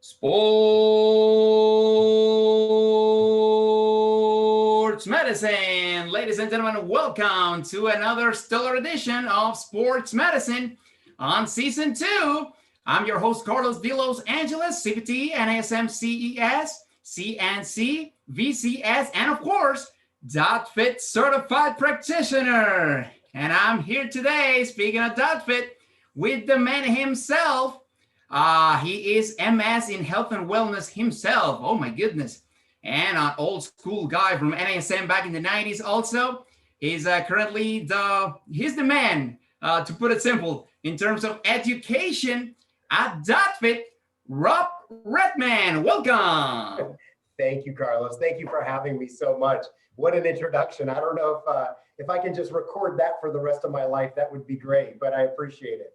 Sports Medicine. Ladies and gentlemen, welcome to another stellar edition of Sports Medicine on Season 2. I'm your host, Carlos De Los Angeles, CPT, NASM, CES, CNC, VCS, and of course, DotFIT Certified Practitioner. And I'm here today, speaking of DotFIT, with the man himself. He is MS in health and wellness himself. Oh my goodness. And an old school guy from NASM back in the 90s also. He's he's the man, to put it simple, in terms of education at DotFIT. Rob Rettmann, welcome. Thank you, Carlos. Thank you for having me so much. What an introduction. I don't know if I can just record that for the rest of my life, that would be great, but I appreciate it.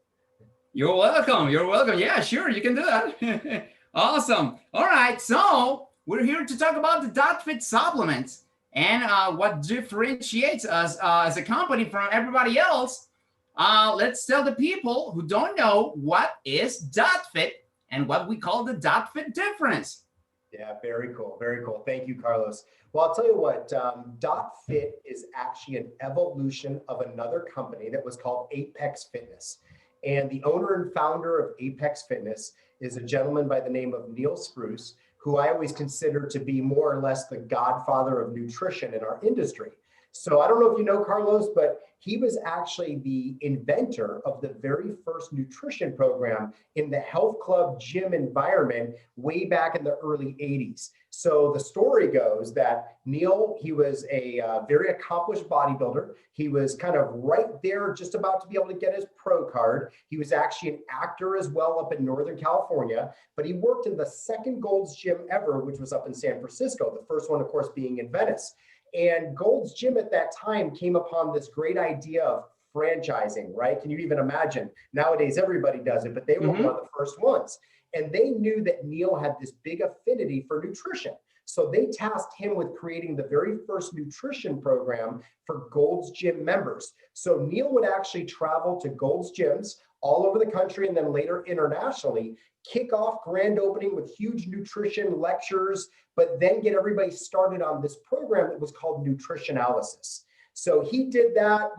You're welcome. You're welcome. Yeah, sure. You can do that. Awesome. All right. So we're here to talk about the DotFIT supplements and what differentiates us as a company from everybody else. Let's tell the people who don't know what is DotFIT and what we call the DotFIT difference. Yeah, very cool. Very cool. Thank you, Carlos. Well, I'll tell you what, DotFIT is actually an evolution of another company that was called Apex Fitness. And the owner and founder of Apex Fitness is a gentleman by the name of Neil Spruce, who I always consider to be more or less the godfather of nutrition in our industry. So I don't know if you know Carlos, but he was actually the inventor of the very first nutrition program in the health club gym environment way back in the early 80s. So the story goes that Neil, he was a very accomplished bodybuilder. He was kind of right there, just about to be able to get his pro card. He was actually an actor as well up in Northern California, but he worked in the second Gold's Gym ever, which was up in San Francisco. The first one, of course, being in Venice. And Gold's Gym at that time came upon this great idea of franchising, right? Can you even imagine? Nowadays, everybody does it, but they were one of the first ones. And they knew that Neil had this big affinity for nutrition. So they tasked him with creating the very first nutrition program for Gold's Gym members. So Neil would actually travel to Gold's Gyms all over the country and then later internationally, kick off grand opening with huge nutrition lectures, but then get everybody started on this program that was called Nutritionalysis. So he did that,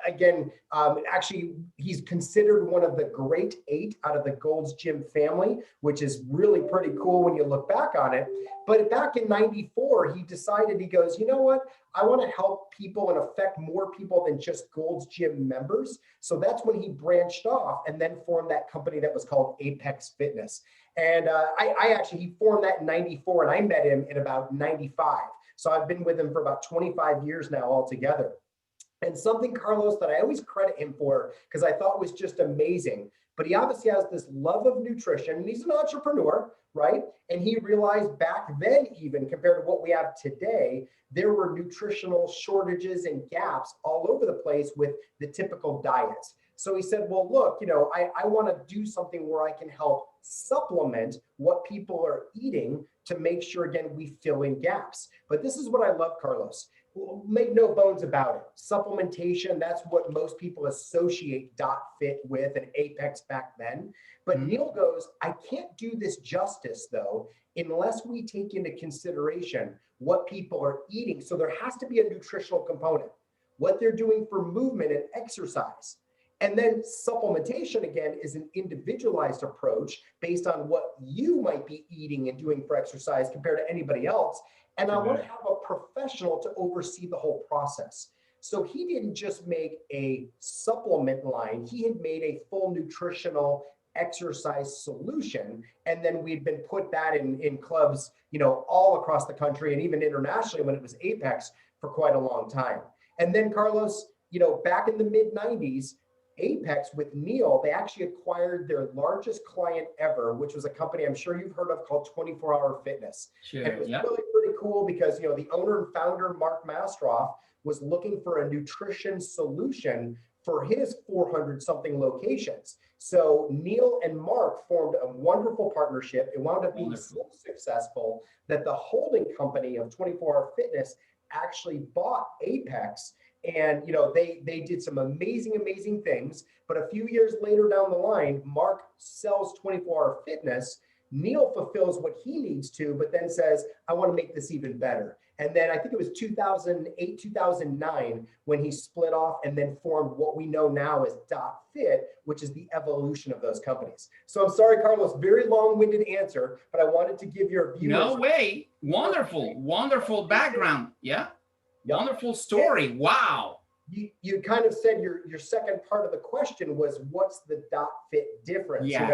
again, actually, he's considered one of the great 8 out of the Gold's Gym family, which is really pretty cool when you look back on it. But back in 94, he decided, he goes, you know what? I want to help people and affect more people than just Gold's Gym members. So that's when he branched off and then formed that company that was called Apex Fitness. And he formed that in 94 and I met him in about 95. So I've been with him for about 25 years now altogether. And something, Carlos, that I always credit him for, because I thought was just amazing, but he obviously has this love of nutrition and he's an entrepreneur, right? And he realized back then, even compared to what we have today, there were nutritional shortages and gaps all over the place with the typical diets. So he said, well, look, I want to do something where I can help supplement what people are eating to make sure, again, we fill in gaps. But this is what I love, Carlos. Make no bones about it. Supplementation, that's what most people associate DotFIT with and Apex back then. But Neil goes, I can't do this justice, though, unless we take into consideration what people are eating. So there has to be a nutritional component, what they're doing for movement and exercise. And then supplementation, again, is an individualized approach based on what you might be eating and doing for exercise compared to anybody else. And I want to have a professional to oversee the whole process. So he didn't just make a supplement line, he had made a full nutritional exercise solution. And then we'd been put that in clubs, all across the country and even internationally when it was Apex for quite a long time. And then Carlos, back in the mid 90s, Apex with Neil, they actually acquired their largest client ever, which was a company I'm sure you've heard of called 24 Hour Fitness. Sure, and it was really pretty cool because, the owner and founder, Mark Mastroff, was looking for a nutrition solution for his 400 something locations. So Neil and Mark formed a wonderful partnership. It wound up being so successful that the holding company of 24 Hour Fitness actually bought Apex. And they did some amazing things. But a few years later down the line, Mark sells 24 Hour Fitness Neil fulfills what he needs to, but then says, I want to make this even better. And then I think it was 2008, 2009 when he split off and then formed what we know now as DotFIT, which is the evolution of those companies. So I'm sorry, Carlos, very long-winded answer, but I wanted to give your viewers. No way. Wonderful background. Yeah. Yep. Wonderful story. Wow. You kind of said your second part of the question was, what's the DotFIT difference? Yeah.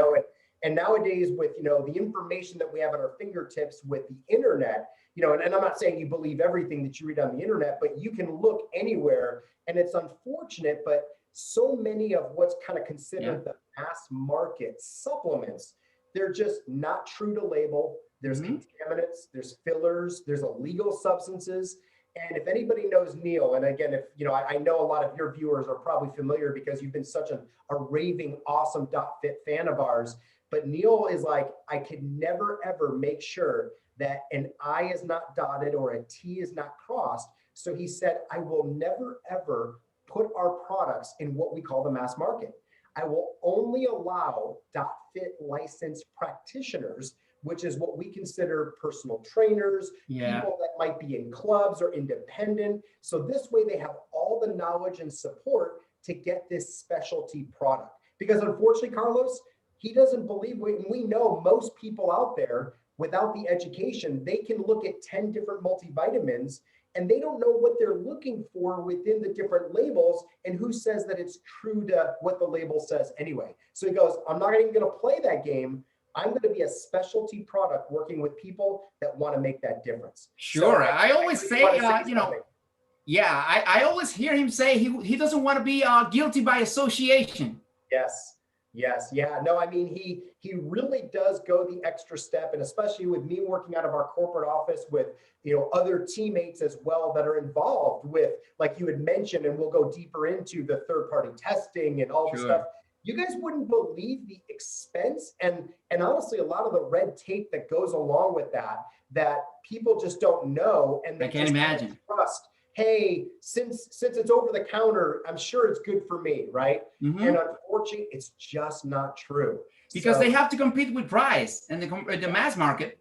And nowadays with, the information that we have at our fingertips with the internet, and I'm not saying you believe everything that you read on the internet, but you can look anywhere. And it's unfortunate, but so many of what's kind of considered the mass market supplements, they're just not true to label. There's contaminants, there's fillers, there's illegal substances. And if anybody knows Neil, and again, if I know a lot of your viewers are probably familiar because you've been such a raving, awesome DotFIT fan of ours, but Neil is like, I could never, ever make sure that an I is not dotted or a T is not crossed. So he said, I will never, ever put our products in what we call the mass market. I will only allow DotFIT licensed practitioners, which is what we consider personal trainers, people that might be in clubs or independent. So this way they have all the knowledge and support to get this specialty product. Because unfortunately, Carlos, he doesn't believe, we know most people out there without the education, they can look at 10 different multivitamins and they don't know what they're looking for within the different labels and who says that it's true to what the label says anyway. So he goes, I'm not even going to play that game. I'm going to be a specialty product working with people that want to make that difference. Sure. So I always say, I always hear him say he doesn't want to be guilty by association. Yes. Yeah. No, I mean, he really does go the extra step. And especially with me working out of our corporate office with, other teammates as well that are involved with, like you had mentioned, and we'll go deeper into the third-party testing and all the stuff. You guys wouldn't believe the expense and honestly, a lot of the red tape that goes along with that people just don't know. And they I can't imagine. Trust, hey, since it's over the counter, I'm sure it's good for me, right? And unfortunately, it's just not true. Because they have to compete with price and the mass market.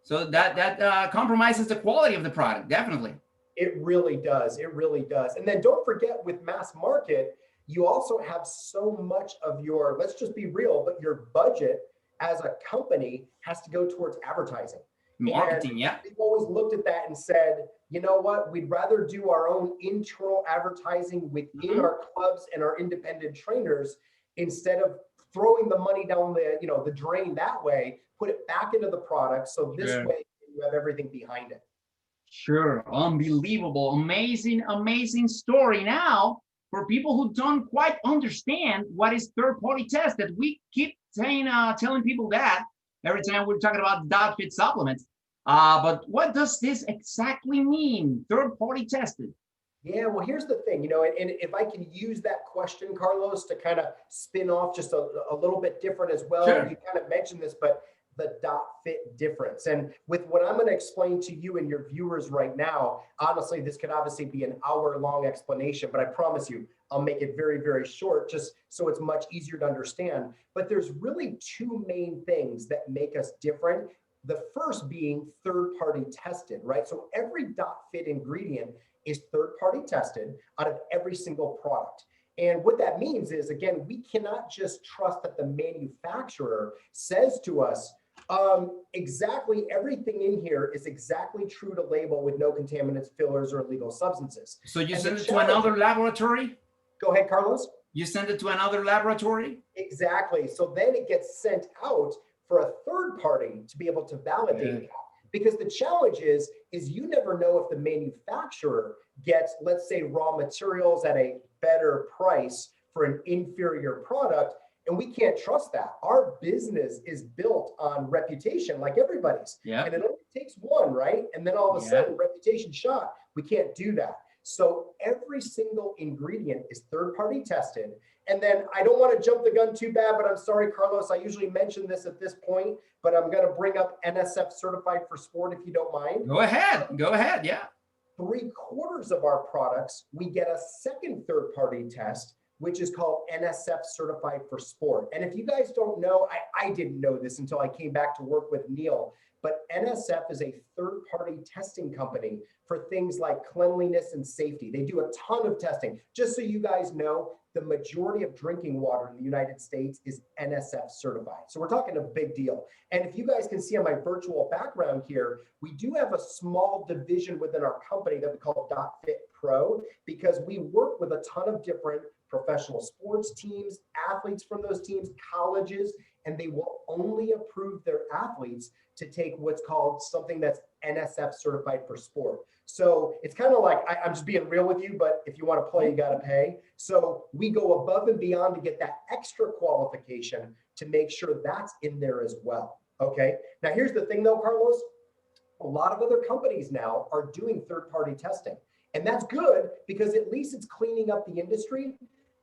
So that compromises the quality of the product, definitely. It really does. It really does. And then don't forget with mass market, you also have so much of your, let's just be real, but your budget as a company has to go towards advertising. Marketing, We've always looked at that and said, you know what, we'd rather do our own internal advertising within our clubs and our independent trainers instead of throwing the money down the drain that way, put it back into the product. So this way you have everything behind it. Sure. Unbelievable. Amazing story. Now, for people who don't quite understand what is third-party tested, we keep saying, telling people that every time we're talking about DotFIT supplements. But what does this exactly mean, third-party tested? Yeah, well, here's the thing, and if I can use that question, Carlos, to kind of spin off just a little bit different as well. Sure. You kind of mentioned this, but the DotFIT difference. And with what I'm going to explain to you and your viewers right now, honestly, this could obviously be an hour-long explanation, but I promise you, I'll make it very, very short, just so it's much easier to understand. But there's really two main things that make us different. The first being third-party tested, right? So every DotFIT ingredient is third-party tested out of every single product. And what that means is, again, we cannot just trust that the manufacturer says to us, exactly everything in here is exactly true to label with no contaminants, fillers, or illegal substances. So you send it to another laboratory? Go ahead, Carlos. You send it to another laboratory? Exactly. So then it gets sent out for a third party to be able to validate that. Because the challenge is you never know if the manufacturer gets, let's say, raw materials at a better price for an inferior product, and we can't trust that. Our business is built on reputation, like everybody's. And it only takes one, right? And then all of a sudden, reputation shot. We can't do that. So every single ingredient is third-party tested. And then I don't want to jump the gun too bad, but I'm sorry, Carlos, I usually mention this at this point, but I'm going to bring up NSF Certified for Sport if you don't mind. Go ahead, yeah. 3/4 of our products, we get a second third-party test, which is called NSF Certified for Sport. And if you guys don't know, I didn't know this until I came back to work with Neil, but NSF is a third-party testing company for things like cleanliness and safety. They do a ton of testing. Just so you guys know, the majority of drinking water in the United States is NSF certified. So we're talking a big deal. And if you guys can see on my virtual background here, we do have a small division within our company that we call DotFIT Pro, because we work with a ton of different professional sports teams, athletes from those teams, colleges, and they will only approve their athletes to take what's called something that's NSF certified for sport. So it's kind of like, I'm just being real with you, but if you want to play, you got to pay. So we go above and beyond to get that extra qualification to make sure that's in there as well. Okay. Now, here's the thing though, Carlos, a lot of other companies now are doing third-party testing, and that's good because at least it's cleaning up the industry.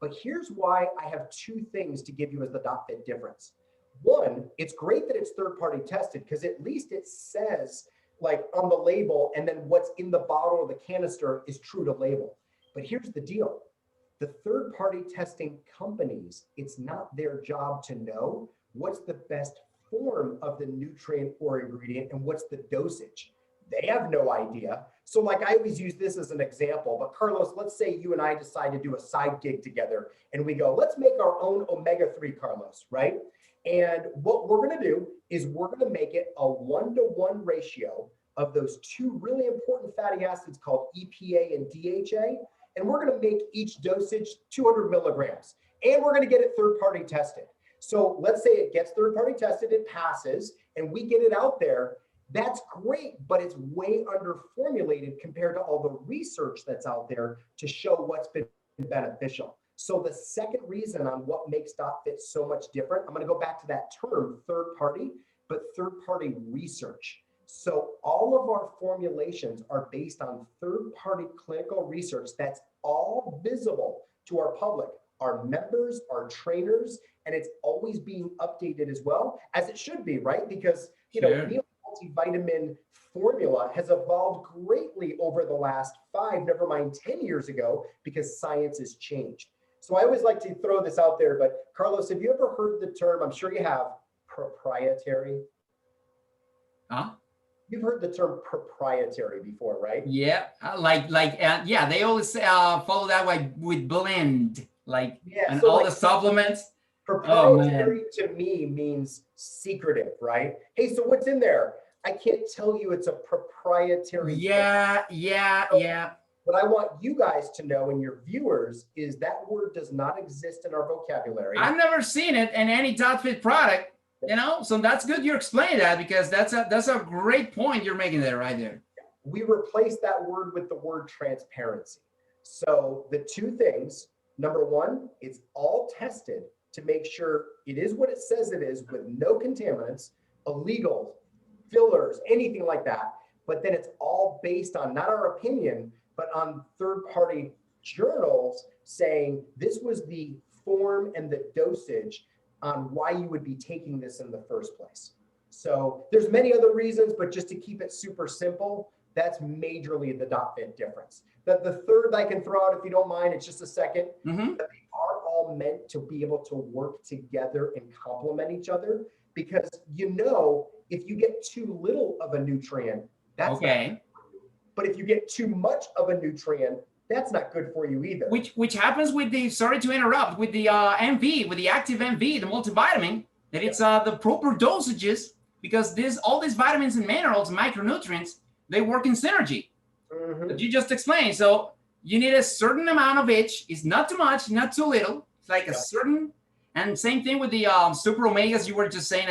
But here's why I have two things to give you as the DotFIT difference. One, it's great that it's third-party tested because at least it says like on the label, and then what's in the bottle or the canister is true to label. But here's the deal. The third-party testing companies, it's not their job to know what's the best form of the nutrient or ingredient and what's the dosage. They have no idea. So like I always use this as an example, but Carlos, let's say you and I decide to do a side gig together and we go, let's make our own omega-3, Carlos, right? And what we're gonna do is we're gonna make it a 1-to-1 ratio of those two really important fatty acids called EPA and DHA. And we're gonna make each dosage 200 milligrams. And we're gonna get it third-party tested. So let's say it gets third-party tested, it passes, and we get it out there. That's great, but it's way under formulated compared to all the research that's out there to show what's been beneficial. So the second reason on what makes DotFIT so much different, I'm going to go back to that term, third party, but third party research. So all of our formulations are based on third party clinical research that's all visible to our public, our members, our trainers, and it's always being updated as well, as it should be, right? Because, you know, multivitamin formula has evolved greatly over the last 5, never mind 10 years ago, because science has changed. So I always like to throw this out there, but Carlos, have you ever heard the term, I'm sure you have, proprietary? Huh? You've heard the term proprietary before, right? Yeah, yeah, they always follow that way with blend, like, yeah, and so all like, the supplements. Proprietary to me means secretive, right? Hey, so what's in there? I can't tell you it's a proprietary. Yeah. What I want you guys to know and your viewers is that word does not exist in our vocabulary. I've never seen it in any DotFIT product, you know, so that's good you're explaining that because that's a great point you're making there right there. We replaced that word with the word transparency. So the two things, number one, it's all tested to make sure it is what it says it is with no contaminants, illegal, fillers, anything like that. But then it's all based on not our opinion, but on third-party journals saying this was the form and the dosage on why you would be taking this in the first place. So there's many other reasons, but just to keep it super simple, that's majorly the DotFIT difference. The third I can throw out, if you don't mind, it's just a second. Mm-hmm. They are all meant to be able to work together and complement each other because, you know, if you get too little of a nutrient, that's okay. But if you get too much of a nutrient, that's not good for you either. Which happens with the, sorry to interrupt, with the MV, with the active MV, the multivitamin, that it's the proper dosages because all these vitamins and minerals, micronutrients, they work in synergy. Mm-hmm. That you just explained. So you need a certain amount of each. It's not too much, not too little. It's like a certain, and same thing with the super omegas you were just saying.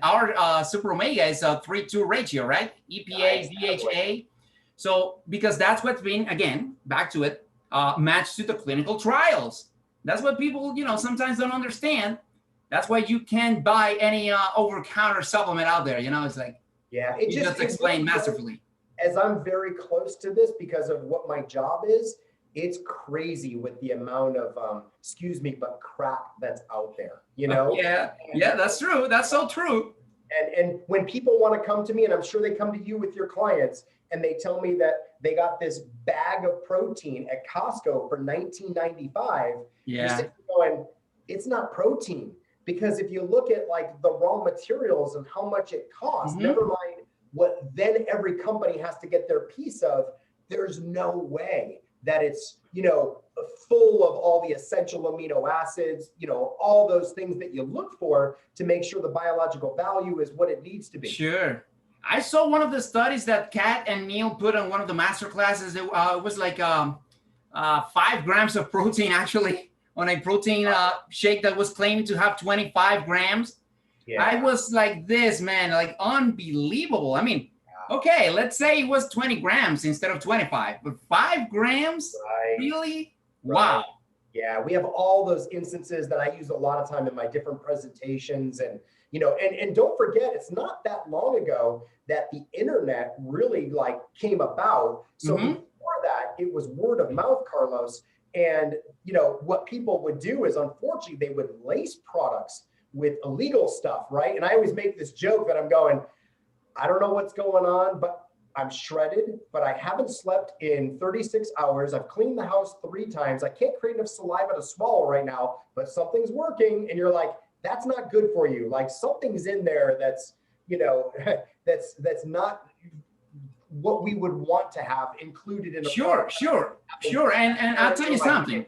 Our super omega is a 3-2 ratio, right? EPA, DHA. So because that's what's been, again, back to it, matched to the clinical trials. That's what people, you know, sometimes don't understand. That's why you can't buy any over-counter supplement out there. You know, it's like, it just explained masterfully. As I'm very close to this because of what my job is, it's crazy with the amount of, excuse me, but crap that's out there, you know? Yeah, that's true. That's so true. And when people want to come to me, and I'm sure they come to you with your clients, and they tell me that they got this bag of protein at Costco for $19.95. You're Yeah. sitting going, it's not protein. Because if you look at like the raw materials and how much it costs, never mind what then every company has to get their piece of, there's no way that it's, full of all the essential amino acids, all those things that you look for to make sure the biological value is what it needs to be. Sure. I saw one of the studies that Kat and Neil put on one of the master classes. It was like 5 grams of protein actually on a protein shake that was claiming to have 25 grams. Yeah. I was like this, man, like unbelievable. I mean, okay, let's say it was 20 grams instead of 25, but 5 grams? Right. Really? Right. Wow. Yeah, we have all those instances that I use a lot of time in my different presentations. And, and don't forget, it's not that long ago that the internet really came about. So before that, it was word of mouth, Carlos. And, what people would do is, unfortunately, they would lace products with illegal stuff, right? And I always make this joke that I'm going, I don't know what's going on, but I'm shredded, but I haven't slept in 36 hours. I've cleaned the house 3 times. I can't create enough saliva to swallow right now, but something's working. And you're like, that's not good for you. Like something's in there that's, that's not what we would want to have included in a Sure. And I'll tell you something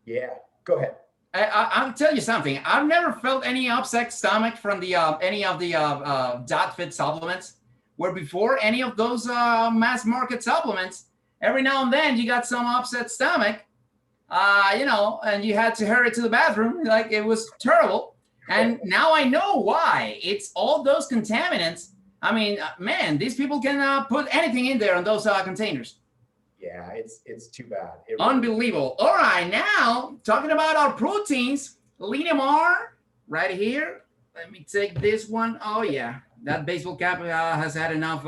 Yeah, go ahead. I'll tell you something. I've never felt any upset stomach from the any of the DotFIT supplements. Where before any of those mass market supplements, every now and then you got some upset stomach, and you had to hurry to the bathroom. Like it was terrible. And now I know why. It's all those contaminants. I mean, man, these people can put anything in there on those containers. Yeah, it's too bad. Unbelievable. All right, now talking about our proteins, Linamar right here. Let me take this one. Oh yeah, that baseball cap has had enough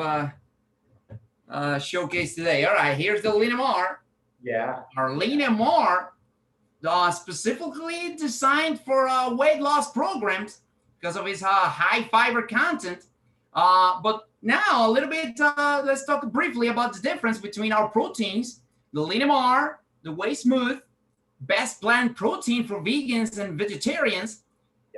showcase today. All right, here's the Linamar. Yeah. Our Linamar, specifically designed for weight loss programs because of its high fiber content. But now a little bit, let's talk briefly about the difference between our proteins, the Linamar, the Way Smooth, best plant protein for vegans and vegetarians,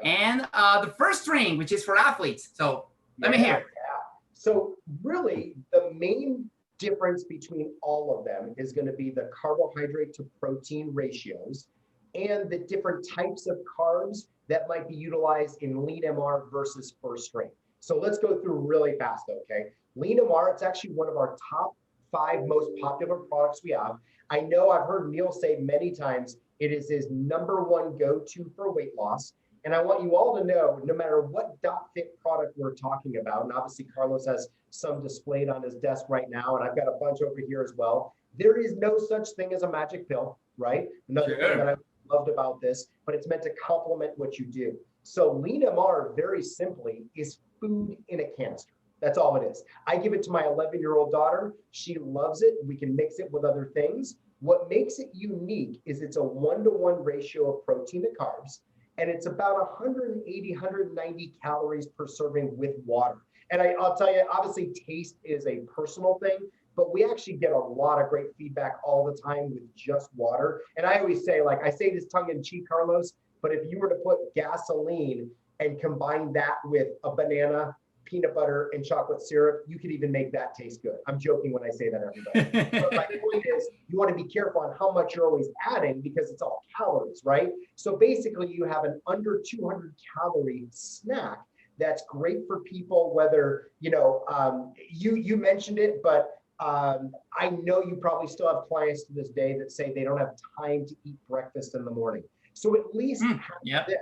and the first string, which is for athletes. So let me hear. Yeah. So really the main difference between all of them is going to be the carbohydrate to protein ratios and the different types of carbs that might be utilized in Lean MR versus first string. So let's go through really fast, okay? Lean MR, it's actually one of our top 5 most popular products we have. I know I've heard Neil say many times, it is his #1 go-to for weight loss. And I want you all to know, no matter what DotFIT product we're talking about, and obviously Carlos has some displayed on his desk right now, and I've got a bunch over here as well. There is no such thing as a magic pill, right? Another thing that I loved about this, but it's meant to complement what you do. So Lean MR, very simply, is food in a canister. That's all it is. I give it to my 11-year-old daughter. She loves it. We can mix it with other things. What makes it unique is it's a 1-to-1 ratio of protein to carbs, and it's about 180, 190 calories per serving with water. And I'll tell you, obviously taste is a personal thing, but we actually get a lot of great feedback all the time with just water. And I always say, I say this tongue in cheek, Carlos, but if you were to put gasoline and combine that with a banana, peanut butter, and chocolate syrup, you could even make that taste good. I'm joking when I say that, everybody. But my point is, you want to be careful on how much you're always adding because it's all calories, right? So basically, you have an under 200 calorie snack that's great for people, whether, you mentioned it, but I know you probably still have clients to this day that say they don't have time to eat breakfast in the morning. So at least have this,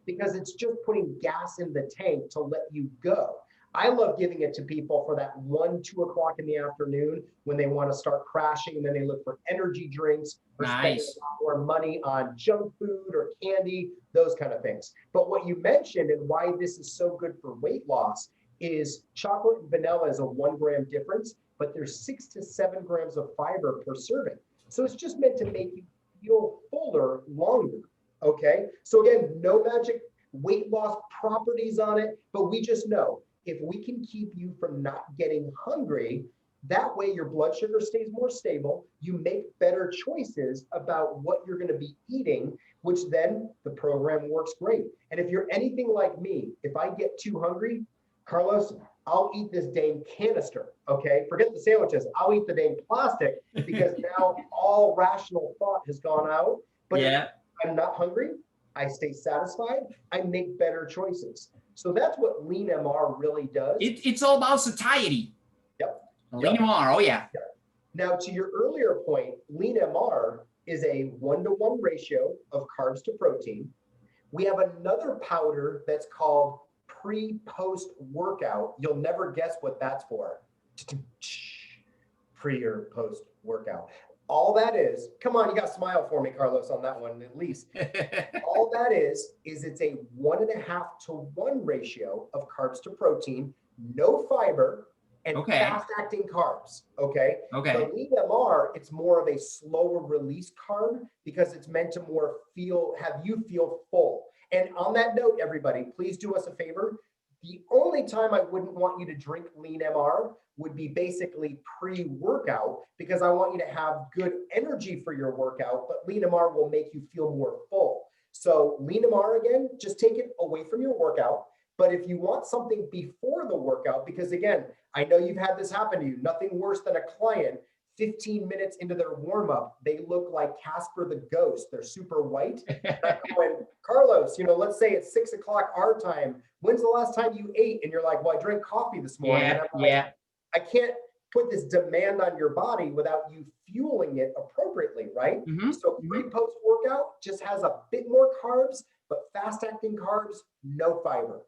because it's just putting gas in the tank to let you go. I love giving it to people for that 1, 2 o'clock in the afternoon when they want to start crashing, and then they look for energy drinks or spending a lot more money on junk food or candy, those kind of things. But what you mentioned and why this is so good for weight loss is chocolate and vanilla is a 1 gram difference, but there's 6 to 7 grams of fiber per serving. So it's just meant to make you feel fuller longer. Okay, so again, no magic weight loss properties on it, but we just know if we can keep you from not getting hungry, that way your blood sugar stays more stable. You make better choices about what you're going to be eating, which then the program works great. And if you're anything like me, if I get too hungry, Carlos, I'll eat this dang canister, okay? Forget the sandwiches. I'll eat the dang plastic because now all rational thought has gone out. But if I'm not hungry, I stay satisfied, I make better choices. So that's what Lean MR really does. It's all about satiety. Yep. Lean MR, oh yeah. Yep. Now, to your earlier point, Lean MR is a 1-to-1 ratio of carbs to protein. We have another powder that's called pre-post workout. You'll never guess what that's for. Pre or post workout. All that is, come on, you got to smile for me, Carlos, on that one at least. All that is it's a 1.5-to-1 ratio of carbs to protein, no fiber, and fast-acting carbs, okay? The Lean MR, it's more of a slower release carb because it's meant to have you feel full. And on that note, everybody, please do us a favor. The only time I wouldn't want you to drink Lean MR would be basically pre-workout because I want you to have good energy for your workout, but Lean MR will make you feel more full. So Lean MR, again, just take it away from your workout. But if you want something before the workout, because again, I know you've had this happen to you, nothing worse than a client 15 minutes into their warm-up, they look like Casper the Ghost. They're super white. I'm going, Carlos, let's say it's 6 o'clock our time. When's the last time you ate? And you're like, well, I drank coffee this morning. And I'm like, I can't put this demand on your body without you fueling it appropriately, right? So pre-post workout just has a bit more carbs, but fast-acting carbs, no fiber.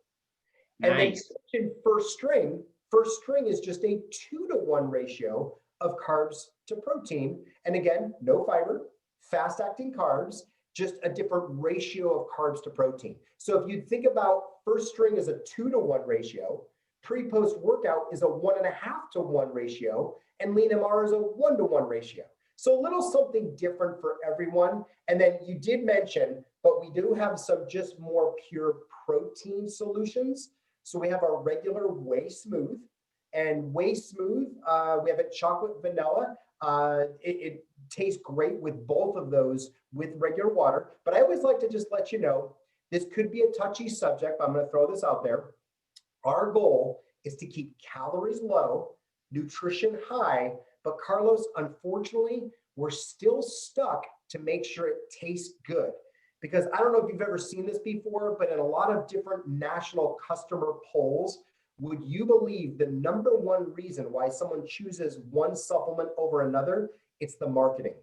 And then you mentioned first string. First string is just a 2-to-1 ratio of carbs to protein. And again, no fiber, fast-acting carbs, just a different ratio of carbs to protein. So if you think about first string as a 2-to-1 ratio, pre-post workout is a 1.5-to-1 ratio, and Lean MR is a 1-to-1 ratio. So a little something different for everyone. And then you did mention, but we do have some just more pure protein solutions. So we have our regular Whey Smooth. And Whey Smooth, we have it chocolate vanilla. It tastes great with both of those with regular water. But I always like to just let you know, this could be a touchy subject, but I'm going to throw this out there. Our goal is to keep calories low, nutrition high. But Carlos, unfortunately, we're still stuck to make sure it tastes good. Because I don't know if you've ever seen this before, but in a lot of different national customer polls, would you believe the #1 reason why someone chooses one supplement over another? It's the marketing.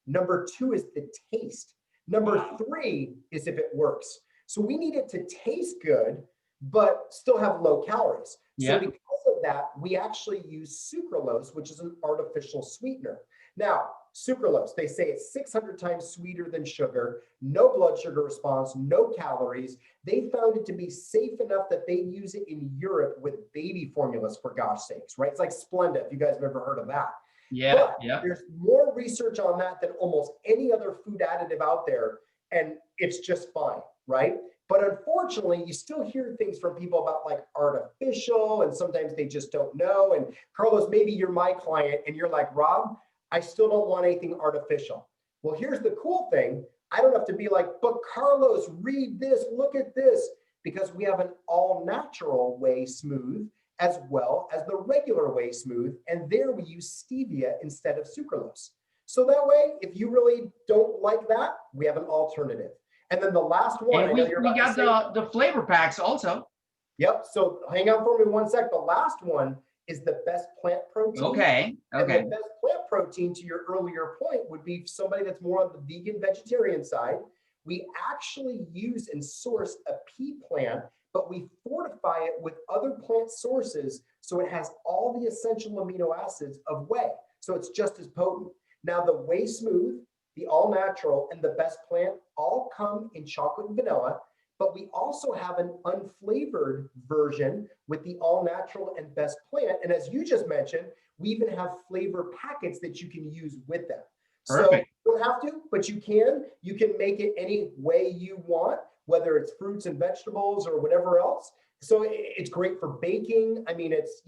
#2 is the taste. #3 is if it works. So we need it to taste good, but still have low calories. So because of that, we actually use sucralose, which is an artificial sweetener. Now, sucralose, they say it's 600 times sweeter than sugar, no blood sugar response, no calories. They found it to be safe enough that they use it in Europe with baby formulas, for gosh sakes, right? It's like Splenda, if you guys have ever heard of that. But there's more research on that than almost any other food additive out there, and it's just fine, right? But unfortunately, you still hear things from people about like artificial, and sometimes they just don't know. And Carlos, maybe you're my client and you're like, Rob, I still don't want anything artificial. Well, here's the cool thing. I don't have to be like, but Carlos, read this, look at this, because we have an all-natural Whey Smooth as well as the regular Whey Smooth. And there we use stevia instead of sucralose. So that way, if you really don't like that, we have an alternative. And then the last one. And we got the flavor packs also. Yep. So hang on for me 1 sec. The last one is the best plant protein. Okay. And the best plant protein, to your earlier point, would be somebody that's more on the vegan vegetarian side. We actually use and source a pea plant, but we fortify it with other plant sources so it has all the essential amino acids of whey. So it's just as potent. Now the Whey Smooth, the all natural, and the best plant all come in chocolate and vanilla. But we also have an unflavored version with the all natural and best plant. And as you just mentioned, we even have flavor packets that you can use with them. Perfect. So you don't have to, but you can. You can make it any way you want, whether it's fruits and vegetables or whatever else. So it's great for baking. I mean, it's,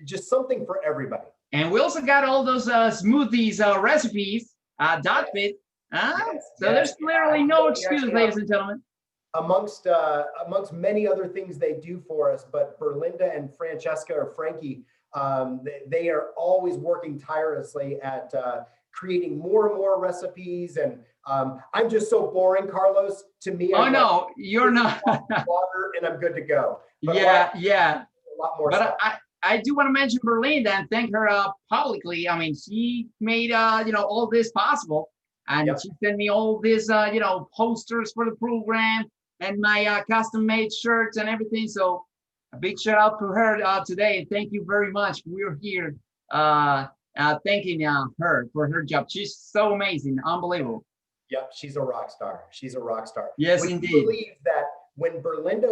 just something for everybody. And we also got all those smoothies recipes, DotFIT. So there's clearly no excuse, ladies and gentlemen. Amongst many other things they do for us, but Berlinda and Francesca or Frankie, they are always working tirelessly at creating more and more recipes. And I'm just so boring, Carlos. To me, No, you're not. Water and I'm good to go. But yeah. A lot more. But I do want to mention Berlinda and thank her publicly. I mean, she made all this possible, and she sent me all these posters for the program and my custom-made shirts and everything. So a big shout out to her today, and thank you very much. We're here thanking her for her job. She's so amazing, unbelievable. Yep, she's a rock star. Yes, Would indeed. you believe that when Berlinda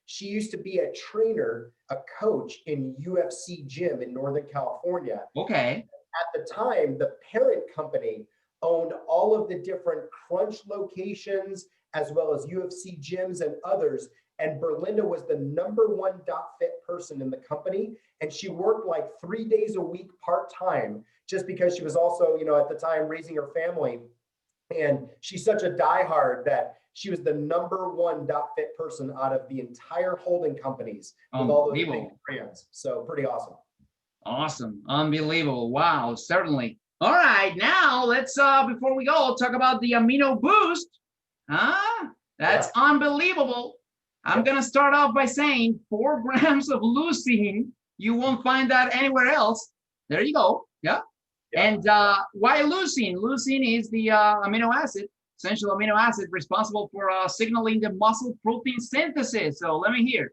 she used to be a trainer, a coach in UFC gym in Northern California. Okay. At the time, the parent company owned all of the different Crunch locations, as well as UFC gyms and others. And Berlinda was the #1 DotFIT person in the company. And she worked like 3 days a week part-time, just because she was also, at the time raising her family. And she's such a diehard that she was the #1 DotFIT person out of the entire holding companies with all those big brands. So pretty awesome. Awesome. Unbelievable. Wow, certainly. All right, now let's, before we go, talk about the Amino Boost. That's unbelievable. I'm going to start off by saying 4 grams of leucine. You won't find that anywhere else. There you go. Yeah. And why leucine? Leucine is the essential amino acid responsible for signaling the muscle protein synthesis. So let me hear.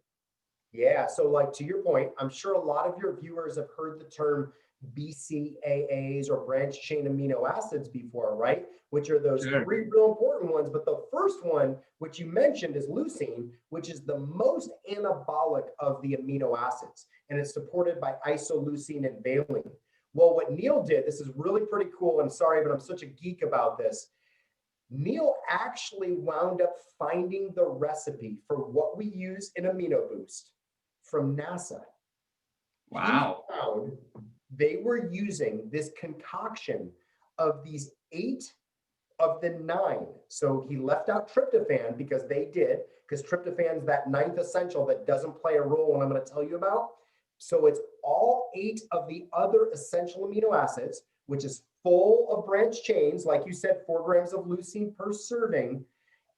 Yeah, so like to your point, I'm sure a lot of your viewers have heard the term BCAAs or branched chain amino acids before, right? Which are those 3 real important ones. But the first one, which you mentioned, is leucine, which is the most anabolic of the amino acids. And it's supported by isoleucine and valine. Well, what Neil did, this is really pretty cool. And sorry, but I'm such a geek about this. Neil actually wound up finding the recipe for what we use in Amino Boost from NASA. Wow. He found they were using this concoction of these 8 of the 9. So he left out tryptophan because tryptophan is that 9th essential that doesn't play a role, and I'm going to tell you about. So it's all 8 of the other essential amino acids, which is full of branched chains, like you said, 4 grams of leucine per serving.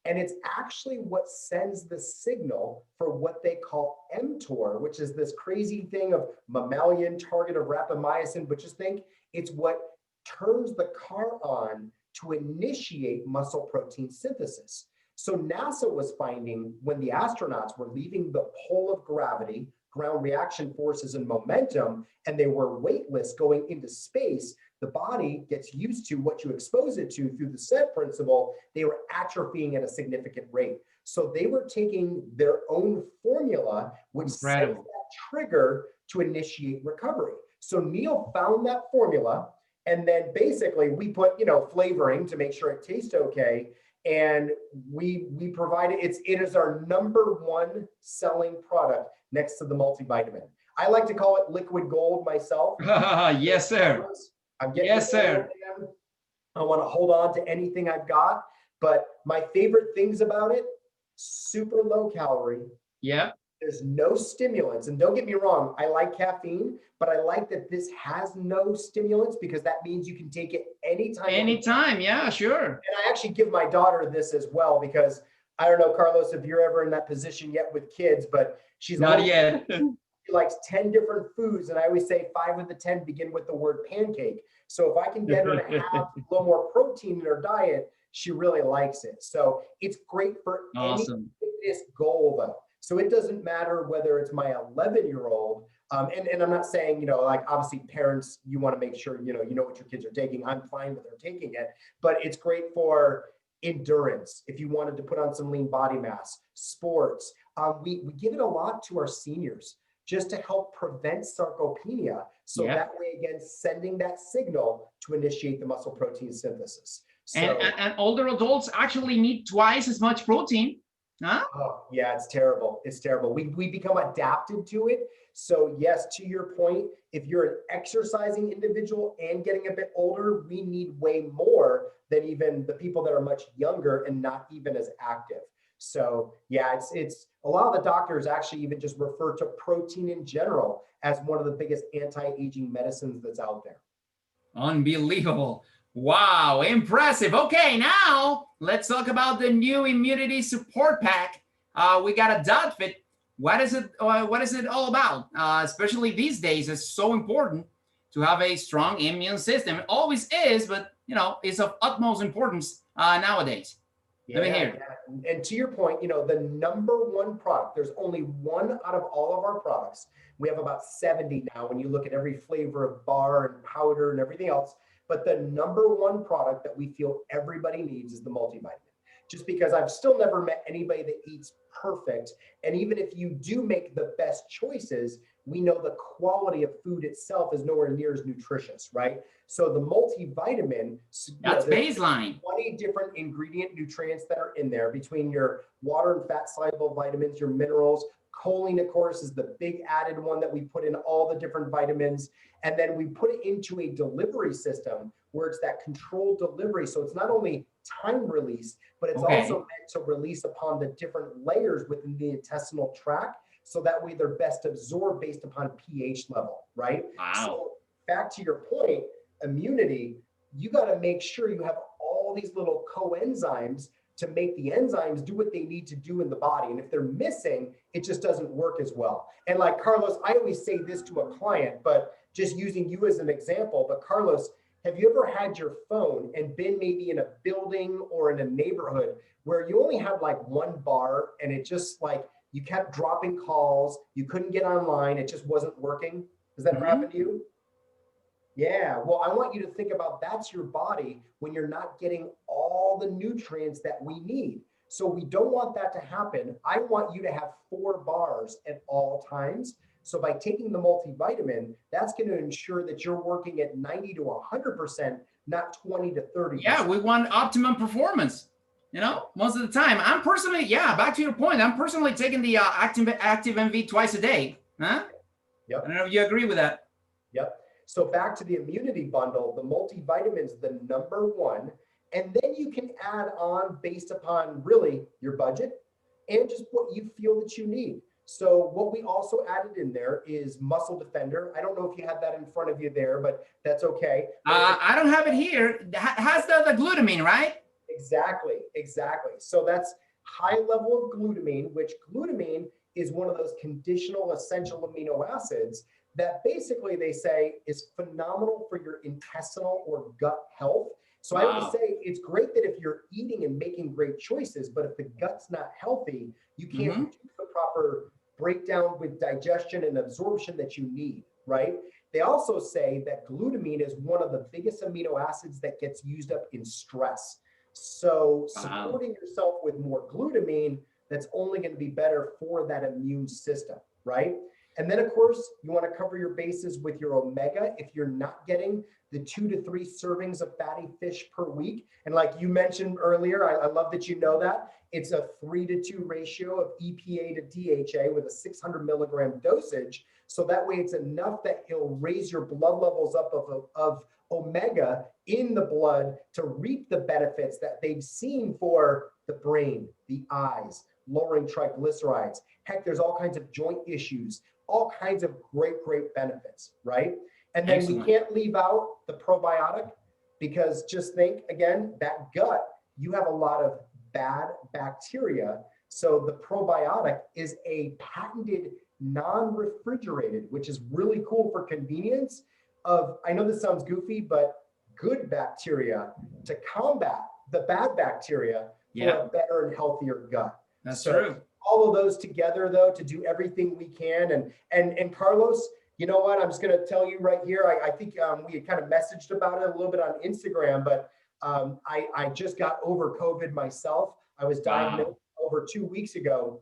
And it's actually what sends the signal for what they call mTOR, which is this crazy thing of mammalian target of rapamycin, but just think it's what turns the car on to initiate muscle protein synthesis. So NASA was finding when the astronauts were leaving the pole of gravity, ground reaction forces and momentum, and they were weightless going into space, the body gets used to what you expose it to through the SET principle. They were atrophying at a significant rate. So they were taking their own formula, which sends that trigger to initiate recovery. So Neil found that formula, and then basically we put, flavoring to make sure it tastes okay. And we provide it. It is our #1 selling product next to the multivitamin. I like to call it liquid gold myself. Yes, sir. Yes, sir. I want to hold on to anything I've got, but my favorite things about it, super low calorie. Yeah. There's no stimulants. And don't get me wrong, I like caffeine, but I like that this has no stimulants because that means you can take it anytime. Anytime, yeah, sure. And I actually give my daughter this as well because I don't know, Carlos, if you're ever in that position yet with kids, but she's not yet. She likes 10 different foods. And I always say 5 of the 10 begin with the word pancake. So if I can get her to have a little more protein in her diet, she really likes it. So it's great for any fitness goal though. So it doesn't matter whether it's my 11-year-old, and I'm not saying, obviously parents, you want to make sure, you know what your kids are taking. I'm fine with her taking it, but it's great for endurance. If you wanted to put on some lean body mass, sports, we give it a lot to our seniors just to help prevent sarcopenia. So that way, again, sending that signal to initiate the muscle protein synthesis. So, and older adults actually need twice as much protein. Huh? Oh, yeah, it's terrible. It's terrible. We become adapted to it. So yes, to your point, if you're an exercising individual and getting a bit older, we need way more than even the people that are much younger and not even as active. So yeah, it's a lot of the doctors actually even just refer to protein in general as one of the biggest anti-aging medicines that's out there. Unbelievable. Wow, impressive. Okay, now let's talk about the new immunity support pack. We got a DotFIT. What is it? What is it all about? Especially these days, it's so important to have a strong immune system. It always is, but it's of utmost importance nowadays. Let me Yeah, hear. yeah. And to your point, the number one product, there's only one out of all of our products. We have about 70 now when you look at every flavor of bar and powder and everything else. But the number one product that we feel everybody needs is the multivitamin. Just because I've still never met anybody that eats perfect. And even if you do make the best choices, we know the quality of food itself is nowhere near as nutritious, right? So the multivitamin, That's there's baseline. 20 different ingredient nutrients that are in there between your water and fat soluble vitamins, your minerals. Choline, of course, is the big added one that we put in all the different vitamins. And then we put it into a delivery system where it's that controlled delivery. So it's not only time release, but it's also Okay. meant to release upon the different layers within the intestinal tract. So that way they're best absorbed based upon pH level, right? Wow. So back to your point, immunity, you got to make sure you have all these little coenzymes to make the enzymes do what they need to do in the body. And if they're missing, it just doesn't work as well. And like Carlos, I always say this to a client, but just using you as an example, but Carlos, have you ever had your phone and been maybe in a building or in a neighborhood where you only had like one bar and it just like you kept dropping calls, you couldn't get online, it just wasn't working? Has that ever Mhm. happened to you? Yeah, well, I want you to think about that's your body when you're not getting all the nutrients that we need. So we don't want that to happen. I want you to have 4 bars at all times. So by taking the multivitamin, that's going to ensure that you're working at 90 to 100%, not 20 to Yeah, 30%. we want optimum performance. Most of the time. I'm personally, yeah. Back to your point. I'm personally taking the active MV twice a day. Huh? I Yep. don't know if you agree with that. Yep. So back to the immunity bundle, the multivitamins, the number one, and then you can add on based upon really your budget and just what you feel that you need. So what we also added in there is Muscle Defender. I don't know if you had that in front of you there, but that's okay. But it's a I don't have it here. Has the glutamine, right? Exactly, exactly. So that's high level of glutamine, which glutamine is one of those conditional essential amino acids that basically they say is phenomenal for your intestinal or gut health. So I always Wow. say it's great that if you're eating and making great choices, but if the gut's not healthy, you can't Mm-hmm. do the proper breakdown with digestion and absorption that you need, right? They also say that glutamine is one of the biggest amino acids that gets used up in stress. So Wow. supporting yourself with more glutamine, that's only going to be better for that immune system, right? And then, of course, you want to cover your bases with your omega if you're not getting the 2 to 3 servings of fatty fish per week. And like you mentioned earlier, I love that you know that. It's a 3-to-2 ratio of EPA to DHA with a 600 milligram dosage. So that way it's enough that it'll raise your blood levels up of omega in the blood to reap the benefits that they've seen for the brain, the eyes, lowering triglycerides. Heck, there's all kinds of joint issues, all kinds of great, great benefits, right? And then we Excellent. can't leave out the probiotic because just think again, that gut, you have a lot of bad bacteria. So the probiotic is a patented non-refrigerated, which is really cool for convenience of, I know this sounds goofy, but good bacteria to combat the bad bacteria for Yeah, a better and healthier gut. that's So true. all of those together though, to do everything we can. And Carlos, you know what, I'm just going to tell you right here, I think we had kind of messaged about it a little bit on Instagram, but I just got over COVID myself. I was Wow. diagnosed over 2 weeks ago,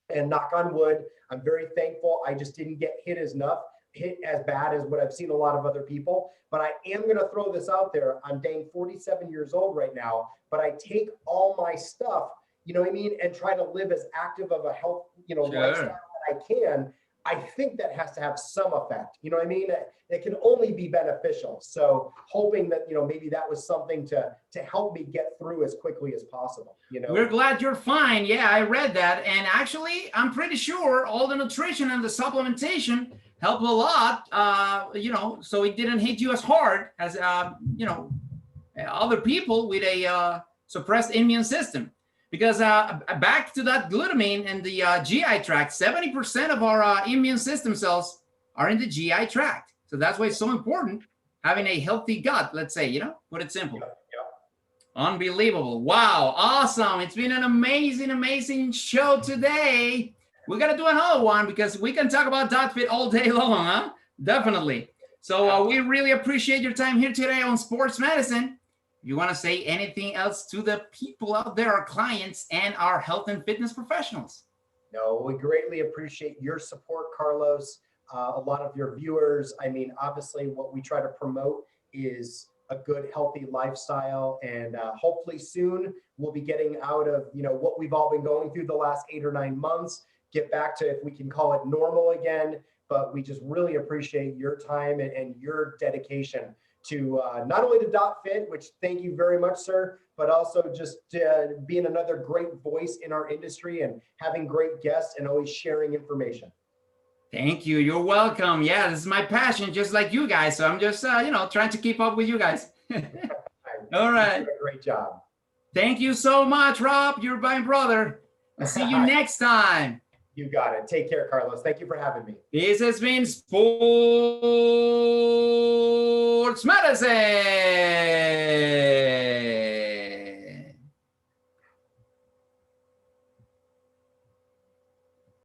and knock on wood, I'm very thankful. I just didn't get hit as bad as what I've seen a lot of other people. But I am going to throw this out there. I'm dang 47 years old right now, but I take all my stuff you know what I mean, and try to live as active of a health, lifestyle that I can, I think that has to have some effect. You know what I mean? It can only be beneficial. So hoping that, maybe that was something to help me get through as quickly as possible. We're glad you're fine. Yeah, I read that. And actually, I'm pretty sure all the nutrition and the supplementation helped a lot, so it didn't hit you as hard as, other people with a suppressed immune system. Because back to that glutamine and the GI tract, 70% of our immune system cells are in the GI tract. So that's why it's so important having a healthy gut, let's say, put it simple. Yep. Unbelievable. Wow. Awesome. It's been an amazing show today. We got to do another one because we can talk about DotFIT all day long, huh? Definitely. So we really appreciate your time here today on Sports Medicine. You want to say anything else to the people out there, our clients and our health and fitness professionals? No, we greatly appreciate your support, Carlos. A lot of your viewers. I mean, obviously what we try to promote is a good, healthy lifestyle. And hopefully soon we'll be getting out of, what we've all been going through the last 8 or 9 months, get back to, if we can call it normal again. But we just really appreciate your time and your dedication to not only to DotFIT, which thank you very much, sir, but also just being another great voice in our industry and having great guests and always sharing information. Thank you. You're welcome. Yeah, this is my passion, just like you guys. So I'm just, trying to keep up with you guys. All right. You did a great job. Thank you so much, Rob. You're my brother. I'll see you next time. You got it. Take care, Carlos. Thank you for having me. This has been Sports Medicine.